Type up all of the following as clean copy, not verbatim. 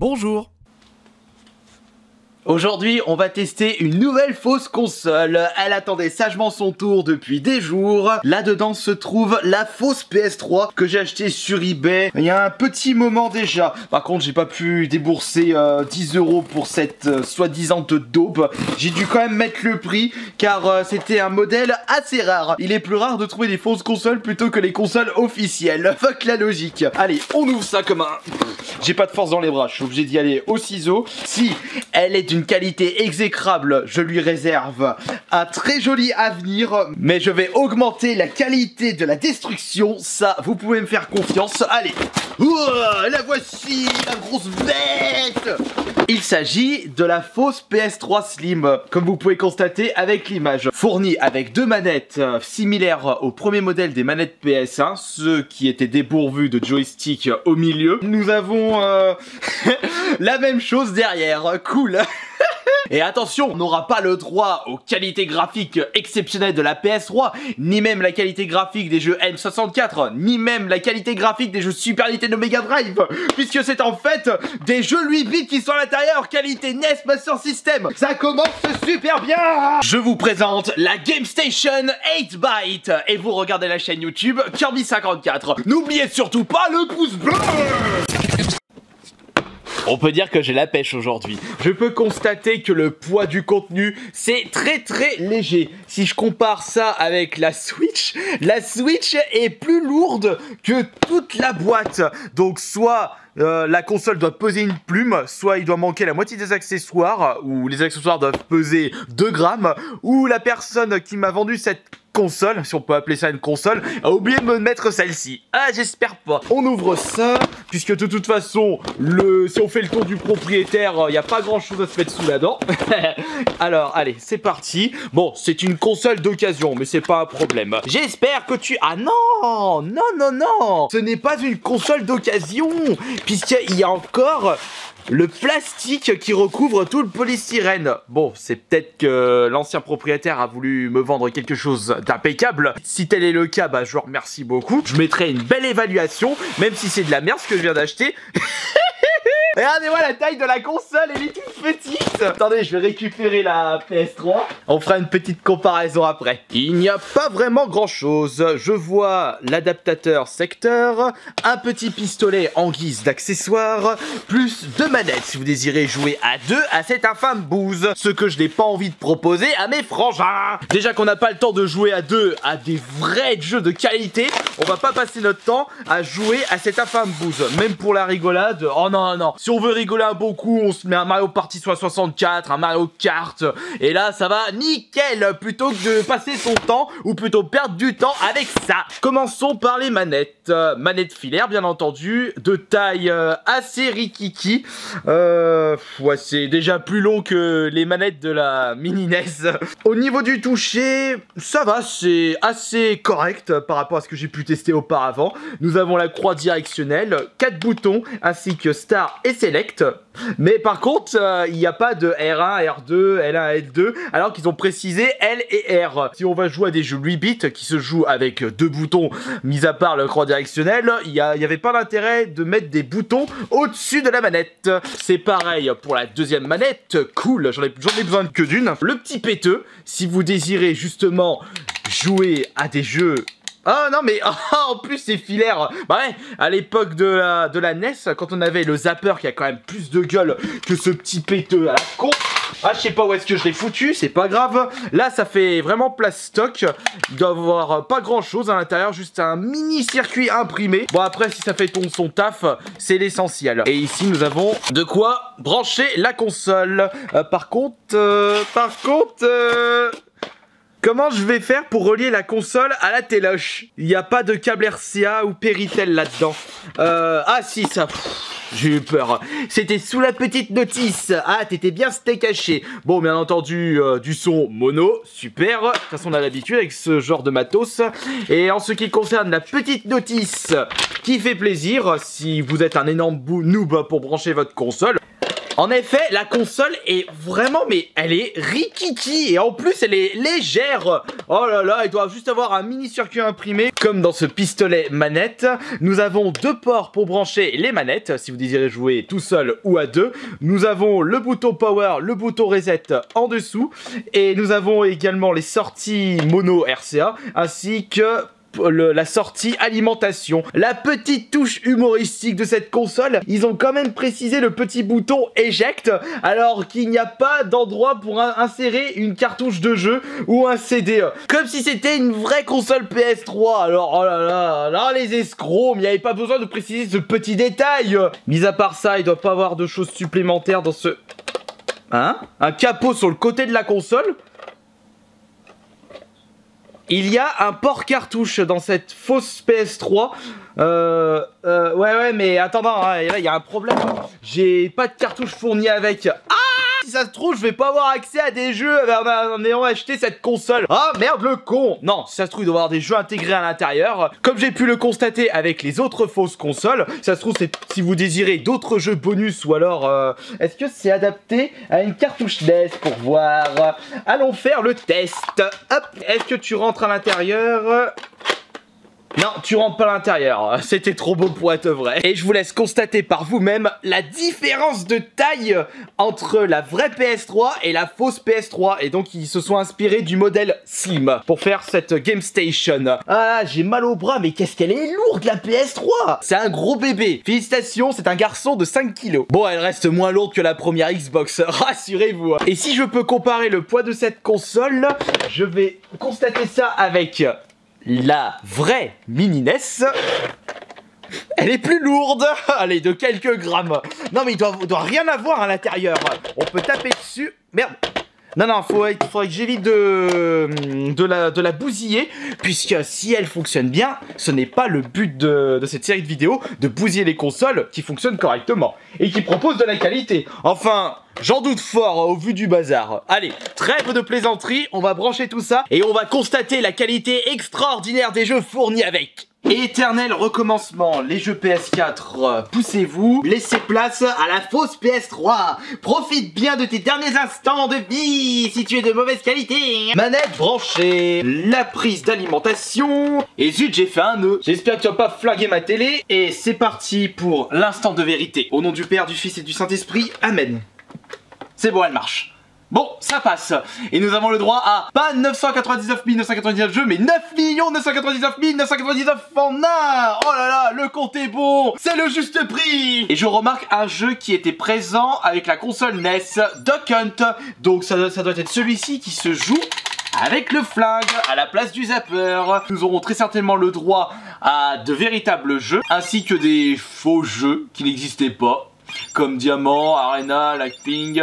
Bonjour. Aujourd'hui, on va tester une nouvelle fausse console. Elle attendait sagement son tour depuis des jours. Là-dedans se trouve la fausse PS3 que j'ai achetée sur eBay il y a un petit moment déjà. Par contre, j'ai pas pu débourser 10 € pour cette soi-disant daube. J'ai dû quand même mettre le prix car c'était un modèle assez rare. Il est plus rare de trouver des fausses consoles plutôt que les consoles officielles. Fuck la logique. Allez, on ouvre ça comme un... J'ai pas de force dans les bras, je suis obligé d'y aller au ciseau. Si elle est d'une qualité exécrable, je lui réserve un très joli avenir, mais je vais augmenter la qualité de la destruction, ça vous pouvez me faire confiance. Allez, la voici, la grosse bête. Il s'agit de la fausse PS3 Slim, comme vous pouvez constater avec l'image, fournie avec deux manettes similaires au premier modèle des manettes PS1, ceux qui étaient dépourvus de joystick au milieu. Nous avons la même chose derrière, cool. Et attention, on n'aura pas le droit aux qualités graphiques exceptionnelles de la PS3, ni même la qualité graphique des jeux N64, ni même la qualité graphique des jeux Super Nintendo Mega Drive, puisque c'est en fait des jeux 8 bits qui sont à l'intérieur, qualité NES Master System. Ça commence super bien. Je vous présente la Game Station 8-Byte, et vous regardez la chaîne YouTube Kirby54. N'oubliez surtout pas le pouce bleu. On peut dire que j'ai la pêche aujourd'hui. Je peux constater que le poids du contenu, c'est très léger. Si je compare ça avec la Switch est plus lourde que toute la boîte. Donc soit la console doit peser une plume, soit il doit manquer la moitié des accessoires, ou les accessoires doivent peser 2 grammes, ou la personne qui m'a vendu cette console, si on peut appeler ça une console, a oublié de me mettre celle-ci. Ah, j'espère pas. On ouvre ça, puisque de toute façon, si on fait le tour du propriétaire, il n'y a pas grand-chose à se mettre sous la dent. Alors, allez, c'est parti. Bon, c'est une console d'occasion, mais c'est pas un problème. J'espère que tu... Ah non. Ce n'est pas une console d'occasion, puisqu'il y a encore... le plastique qui recouvre tout le polystyrène. Bon, c'est peut-être que l'ancien propriétaire a voulu me vendre quelque chose d'impeccable. Si tel est le cas, bah je vous remercie beaucoup. Je mettrai une belle évaluation, même si c'est de la merde ce que je viens d'acheter. Regardez-moi la taille de la console, elle est toute petite. Attendez, je vais récupérer la PS3. On fera une petite comparaison après. Il n'y a pas vraiment grand-chose. Je vois l'adaptateur secteur, un petit pistolet en guise d'accessoire, plus 2 manettes si vous désirez jouer à 2 à cette infâme bouse. Ce que je n'ai pas envie de proposer à mes frangins. Déjà qu'on n'a pas le temps de jouer à 2 à des vrais jeux de qualité, on va pas passer notre temps à jouer à cette infâme bouse. Même pour la rigolade, oh non. Si on veut rigoler un bon coup, on se met un Mario Party 64, un Mario Kart, et là ça va nickel, plutôt que de passer son temps, ou plutôt perdre du temps avec ça. Commençons par les manettes. Manettes filaires bien entendu, de taille assez rikiki. Ouais, c'est déjà plus long que les manettes de la mini NES. Au niveau du toucher, ça va, c'est assez correct par rapport à ce que j'ai pu tester auparavant. Nous avons la croix directionnelle, 4 boutons, ainsi que Start et Select. Mais par contre, il n'y a pas de R1, R2, L1, L2, alors qu'ils ont précisé L et R. Si on va jouer à des jeux 8 bits qui se jouent avec 2 boutons, mis à part le croix directionnel, il n'y avait pas l'intérêt de mettre des boutons au-dessus de la manette. C'est pareil pour la deuxième manette, cool, j'en ai besoin que d'une. Le petit péteux, si vous désirez justement jouer à des jeux... Ah non mais en plus c'est filaire. Bah ouais, à l'époque de la NES, quand on avait le zapper qui a quand même plus de gueule que ce petit péteux à la con. Ah, je sais pas où est-ce que je l'ai foutu, c'est pas grave. Là, ça fait vraiment plastoc. Il doit avoir pas grand-chose à l'intérieur, juste un mini circuit imprimé. Bon, après, si ça fait son taf, c'est l'essentiel. Et ici, nous avons de quoi brancher la console. Par contre... comment je vais faire pour relier la console à la téloche? Il n'y a pas de câble RCA ou Péritel là-dedans. Ah si, ça... J'ai eu peur. C'était sous la petite notice. Ah, t'étais bien steak caché. Bon, bien entendu, du son mono. Super. De toute façon, on a l'habitude avec ce genre de matos. Et en ce qui concerne la petite notice qui fait plaisir, si vous êtes un énorme noob pour brancher votre console, En effet, la console est vraiment, mais elle est rikiki. Et en plus, elle est légère. Oh là là, il doit juste avoir un mini circuit imprimé. Comme dans ce pistolet manette. Nous avons deux ports pour brancher les manettes, si vous désirez jouer tout seul ou à deux. Nous avons le bouton power, le bouton reset en dessous. Et nous avons également les sorties mono RCA, ainsi que la sortie alimentation. La petite touche humoristique de cette console, ils ont quand même précisé le petit bouton eject, alors qu'il n'y a pas d'endroit pour insérer une cartouche de jeu ou un CD. Comme si c'était une vraie console PS3. Alors, oh là là, là les escrocs, mais il n'y avait pas besoin de préciser ce petit détail. Mis à part ça, il doit pas avoir de choses supplémentaires dans ce... Hein? Un capot sur le côté de la console. Il y a un port cartouche dans cette fausse PS3. Ouais, mais attends, hein, là, il y a un problème. J'ai pas de cartouche fournie avec. Ah! Si ça se trouve, je vais pas avoir accès à des jeux en ayant acheté cette console. Ah, merde, le con! Non, si ça se trouve, il doit y avoir des jeux intégrés à l'intérieur. Comme j'ai pu le constater avec les autres fausses consoles, ça se trouve, si vous désirez d'autres jeux bonus ou alors... est-ce que c'est adapté à une cartouche NES pour voir? Allons faire le test. Hop, est-ce que tu rentres à l'intérieur? Non, tu rentres pas à l'intérieur, c'était trop beau pour être vrai. Et je vous laisse constater par vous-même la différence de taille entre la vraie PS3 et la fausse PS3. Et donc ils se sont inspirés du modèle Slim pour faire cette Game Station. Ah, j'ai mal au bras, mais qu'est-ce qu'elle est lourde la PS3! C'est un gros bébé. Félicitations, c'est un garçon de 5 kilos. Bon, elle reste moins lourde que la première Xbox, rassurez-vous. Et si je peux comparer le poids de cette console, je vais constater ça avec... la vraie mini NES, elle est plus lourde. Allez, de quelques grammes. Non mais il doit rien avoir à l'intérieur. On peut taper dessus. Merde. Non, faudrait que j'évite de la bousiller, puisque si elle fonctionne bien, ce n'est pas le but de cette série de vidéos, de bousiller les consoles qui fonctionnent correctement et qui proposent de la qualité. Enfin, j'en doute fort au vu du bazar. Allez, trêve de plaisanterie, on va brancher tout ça et on va constater la qualité extraordinaire des jeux fournis avec. Éternel recommencement, les jeux PS4, poussez-vous, laissez place à la fausse PS3. Profite bien de tes derniers instants de vie si tu es de mauvaise qualité. Manette branchée, la prise d'alimentation. Et zut, j'ai fait un nœud. J'espère que tu vas pas flinguer ma télé. Et c'est parti pour l'instant de vérité. Au nom du Père, du Fils et du Saint-Esprit, Amen. C'est bon, elle marche. Bon, ça passe. Et nous avons le droit à pas 999 999 jeux, mais 9 999 999 en un. Oh là là, le compte est bon. C'est le juste prix. Et je remarque un jeu qui était présent avec la console NES, Duck Hunt. Donc ça doit être celui-ci qui se joue avec le flingue à la place du zapper. Nous aurons très certainement le droit à de véritables jeux, ainsi que des faux jeux qui n'existaient pas, comme Diamant, Arena, Lightning.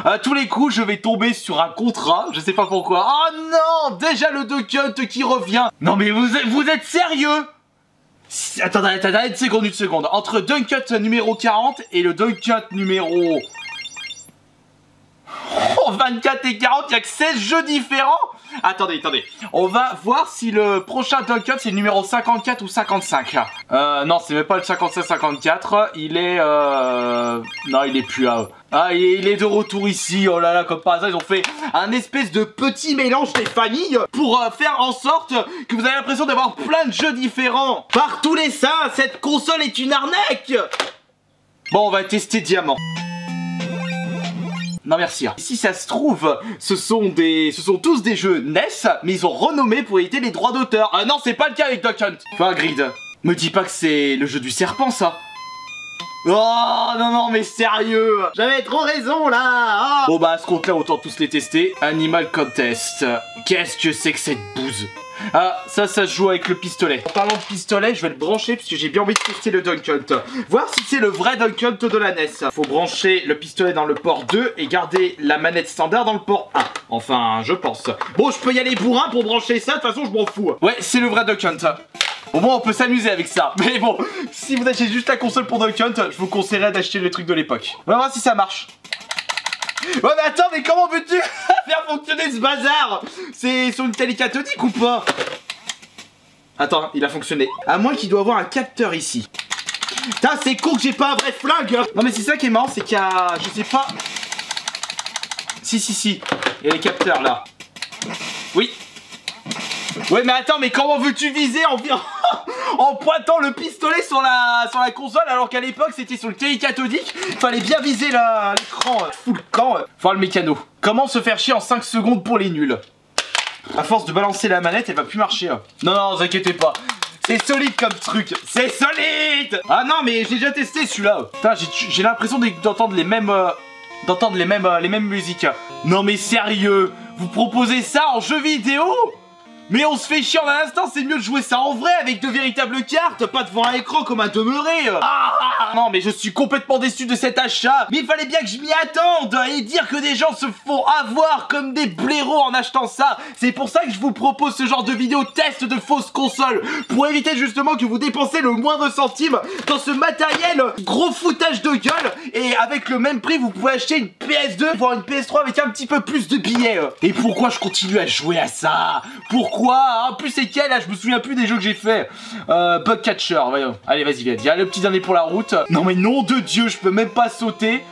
À tous les coups, je vais tomber sur un contrat, je sais pas pourquoi. Oh non, déjà le Duck Hunt qui revient. Non mais vous êtes sérieux? Attendez une seconde. Entre Duck Hunt numéro 40 et le Duck Hunt numéro... 24 et 40, il n'y a que 16 jeux différents. Attendez. On va voir si le prochain Duck Hunt c'est le numéro 54 ou 55. Non, c'est même pas le 55-54. Il est... Non, il est plus là. Ah, il est de retour ici. Oh là là, comme par hasard, ils ont fait un espèce de petit mélange des familles pour faire en sorte que vous avez l'impression d'avoir plein de jeux différents. Par tous les saints, cette console est une arnaque. Bon, on va tester Diamant. Non merci. Si ça se trouve, ce sont tous des jeux NES, mais ils ont renommé pour éviter les droits d'auteur. Ah non, c'est pas le cas avec Duck Hunt. Enfin, Grid, me dis pas que c'est le jeu du serpent, ça. Oh non, mais sérieux, j'avais trop raison là. Oh. Bon bah à ce compte là, autant tous les tester. Animal Contest. Qu'est-ce que c'est que cette bouse? Ah, ça se joue avec le pistolet. En parlant de pistolet, je vais le brancher parce que j'ai bien envie de tester le Duck Hunt. Voir si c'est le vrai Duck Hunt de la NES. Faut brancher le pistolet dans le port 2 et garder la manette standard dans le port 1. Enfin, je pense. Bon, je peux y aller bourrin pour brancher ça, de toute façon, je m'en fous. Ouais, c'est le vrai Duck Hunt. Au moins, on peut s'amuser avec ça. Mais bon, si vous achetez juste la console pour Duck Hunt, je vous conseillerais d'acheter le truc de l'époque. On va voir si ça marche. Ouais mais attends, mais comment veux-tu faire fonctionner ce bazar? C'est sur une télé cathodique ou pas? Attends, il a fonctionné. À moins qu'il doit avoir un capteur ici. Putain, c'est con que j'ai pas un vrai flingue. Non mais c'est ça qui est marrant, c'est qu'il y a... Je sais pas... Si. Il y a les capteurs là. Oui. Ouais mais attends, mais comment veux-tu viser en pointant le pistolet sur la console alors qu'à l'époque c'était sur le télécathodique. Fallait bien viser l'écran full camp. Enfin le mécano. Comment se faire chier en 5 secondes pour les nuls? À force de balancer la manette, elle va plus marcher. Non, vous inquiétez pas. C'est solide comme truc. C'est solide. Ah non, mais j'ai déjà testé celui-là. Putain, j'ai l'impression d'entendre les mêmes... les mêmes musiques. Non mais sérieux, vous proposez ça en jeu vidéo? Mais on se fait chier en un instant, c'est mieux de jouer ça en vrai avec de véritables cartes, pas devant un écran comme un demeuré. Non mais je suis complètement déçu de cet achat. Mais il fallait bien que je m'y attende. Et dire que des gens se font avoir comme des blaireaux en achetant ça, c'est pour ça que je vous propose ce genre de vidéo test de fausses consoles, pour éviter justement que vous dépensez le moindre centime dans ce matériel gros foutage de gueule. Et avec le même prix vous pouvez acheter une PS2 voire une PS3 avec un petit peu plus de billets. Et pourquoi je continue à jouer à ça? Pourquoi? En plus c'est quel là? Je me souviens plus des jeux que j'ai fait. Bugcatcher, voyons. Allez vas-y, viens, le petit dernier pour la route. Non mais nom de Dieu, je peux même pas sauter.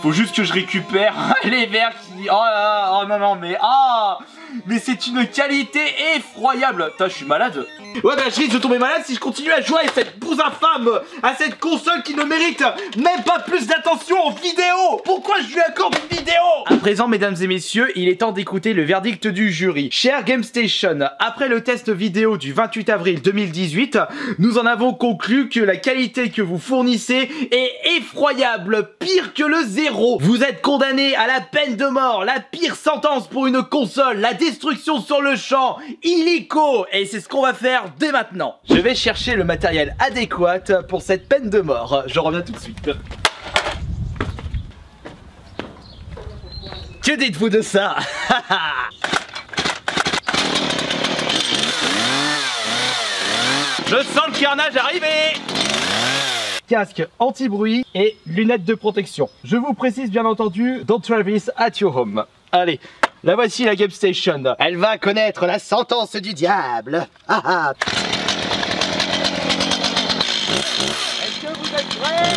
Faut juste que je récupère les verres qui... Oh là là, oh non mais... Ah, mais c'est une qualité effroyable. Putain, je suis malade. Ouais bah je risque de tomber malade si je continue à jouer à cette bouse infâme, à cette console qui ne mérite même pas plus d'attention en vidéo. Pourquoi je lui accorde une vidéo? À présent mesdames et messieurs, il est temps d'écouter le verdict du jury. Cher GameStation, après le test vidéo du 28 avril 2018, nous en avons conclu que la qualité que vous fournissez est effroyable, pire que le zéro. Vous êtes condamné à la peine de mort, la pire sentence pour une console, la destruction sur le champ, illico. Et c'est ce qu'on va faire dès maintenant. Je vais chercher le matériel adéquat pour cette peine de mort. Je reviens tout de suite. Que dites-vous de ça? Je sens le carnage arriver. Casque anti-bruit et lunettes de protection. Je vous précise bien entendu, don't try this at your home. Allez, la voici la GameStation. Elle va connaître la sentence du diable. Est-ce que vous êtes prêts?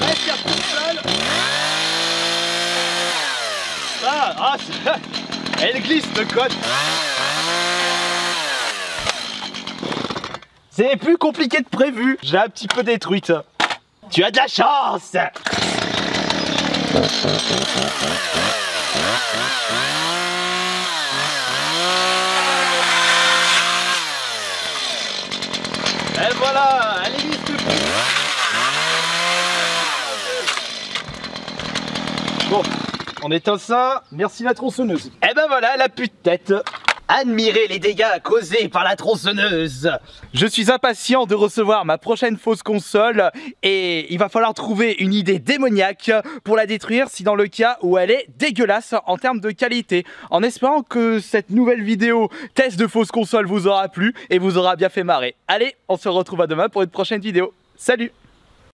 Reste tout seul. Elle glisse le code. C'est plus compliqué que prévu. J'ai un petit peu détruite. Tu as de la chance. Et voilà, elle existe plus. Bon, on éteint ça. Merci la tronçonneuse. Et ben voilà, elle a plus de tête. Admirez les dégâts causés par la tronçonneuse. Je suis impatient de recevoir ma prochaine fausse console et il va falloir trouver une idée démoniaque pour la détruire si dans le cas où elle est dégueulasse en termes de qualité. En espérant que cette nouvelle vidéo test de fausse console vous aura plu et vous aura bien fait marrer. Allez, on se retrouve à demain pour une prochaine vidéo. Salut!